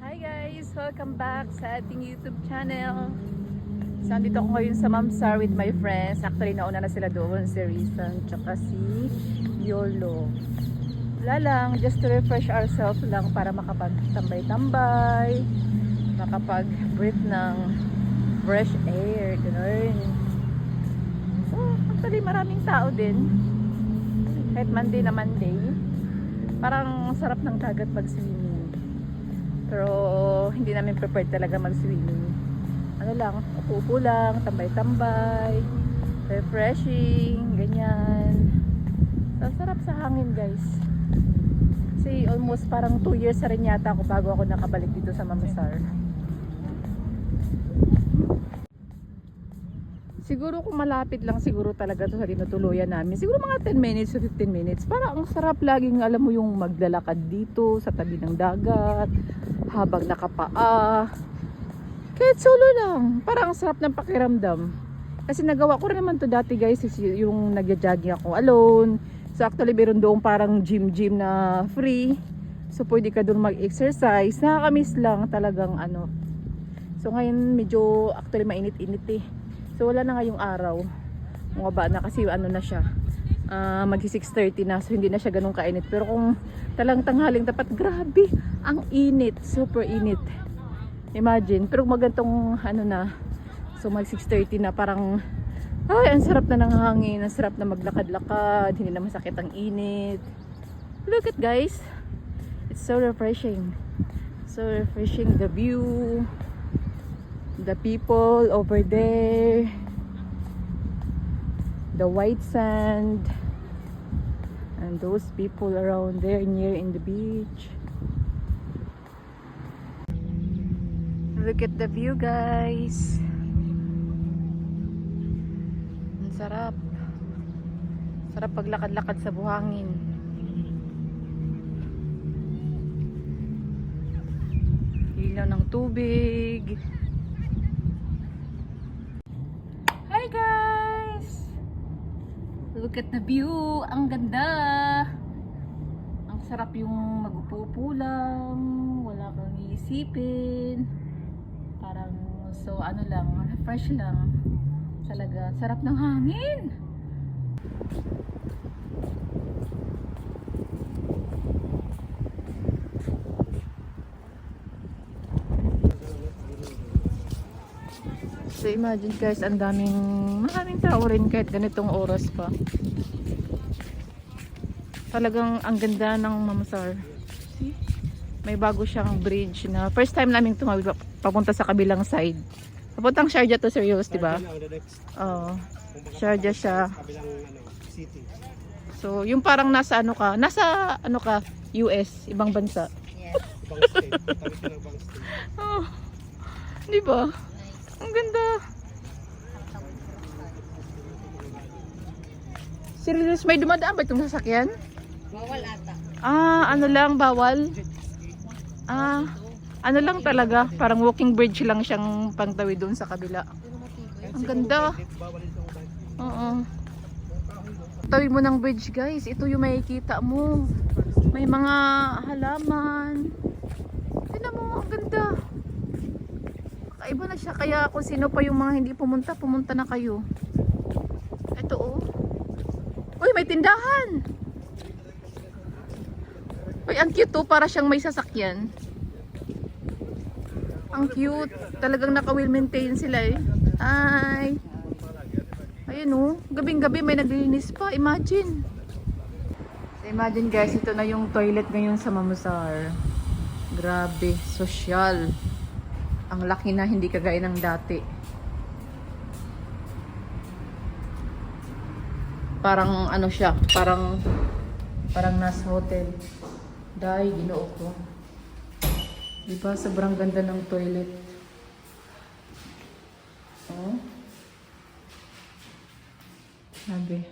Hi guys! Welcome back sa ating YouTube channel. So, andito ako ngayon sa Mamsar with my friends. Actually, nauna na sila doon, si Rizan tsaka si Yolo. Wala lang, just to refresh ourselves lang para makapagtambay-tambay, makapag-breathe ng fresh air, gano'n. So, actually, maraming tao din. Kahit Monday na Monday. Parang sarap ng dagat pag-swimming. Pero hindi namin prepared talaga mag-swimming. Ano lang, upo lang, tambay-tambay, refreshing, ganyan. So, sarap sa hangin guys. Kasi almost parang 2 years na rin yata ako bago ako nakabalik dito sa Mamsar. Siguro kung malapit lang siguro talaga to sa tinutuluyan namin. Siguro mga 10 minutes to 15 minutes. Para ang sarap laging alam mo yung maglalakad dito sa tabi ng dagat. Habang nakapaa. Kahit solo lang. Parang ang sarap ng pakiramdam. Kasi nagawa ko rin naman to dati guys. Yung nagja-jogging ako alone. So actually meron doon parang gym na free. So pwede ka doon mag-exercise. Nakakamiss lang talagang ano. So ngayon medyo actually mainit-init eh. So wala na ngayong araw. Bumaba na kasi ano na siya. Magsi 6:30 na. So hindi na siya ganun kainit. Pero kung talang tanghaling tapat, grabe. Ang init. Super init. Imagine. Pero magantong ano na. So mag 6:30 na parang ay, ang sarap na ng hangin. Ang sarap na maglakad-lakad. Hindi na masakit ang init. Look at guys. It's so refreshing. So refreshing the view. The people over there, the white sand, and those people around there near in the beach. Look at the view guys. Ang sarap. Sarap paglakad-lakad sa buhangin. Ilaw ng tubig. Hi guys! Look at the view! Ang ganda! Ang sarap yung mag-upo lang, wala kang iisipin. Parang so ano lang, fresh lang. Talaga, sarap ng hangin! So imagine guys, ang maraming tao rin kahit ganitong oras pa. Talagang ang ganda ng Mamsar. See? May bago siyang bridge na first time namin tumawid papunta sa kabilang side. Papuntang Sharjah to serious, di ba? Oo. Sharjah siya. So, yung parang nasa ano ka, US, ibang bansa. Yes. Ibang state. Oh, di ba? Ang ganda. Serious, may dumadaan ba itong sasakyan? Bawal ata. Ano lang, bawal? Ano lang talaga, parang walking bridge lang siyang pangtawid doon sa kabila. Ang ganda. Oo. Tawid mo ng bridge guys, ito yung makikita mo. May mga halaman. Tignan mo, ang ganda. Iba na siya, kaya kung sino pa yung mga hindi pumunta na kayo. Ito oh. Uy, may tindahan. Uy, ang cute oh, para siyang may sasakyan. Ang cute. Talagang naka-well maintain sila eh. Ay. Ayun oh, gabing-gabi may naglilinis pa, imagine. So, imagine guys, ito na yung toilet ngayon sa Mamsar. Grabe, social. Ang laki na, hindi kagaya ng dati. Parang ano siya, parang nasa hotel. Dahil ginoo ko. Diba, sobrang ganda ng toilet. Oh. Sabi.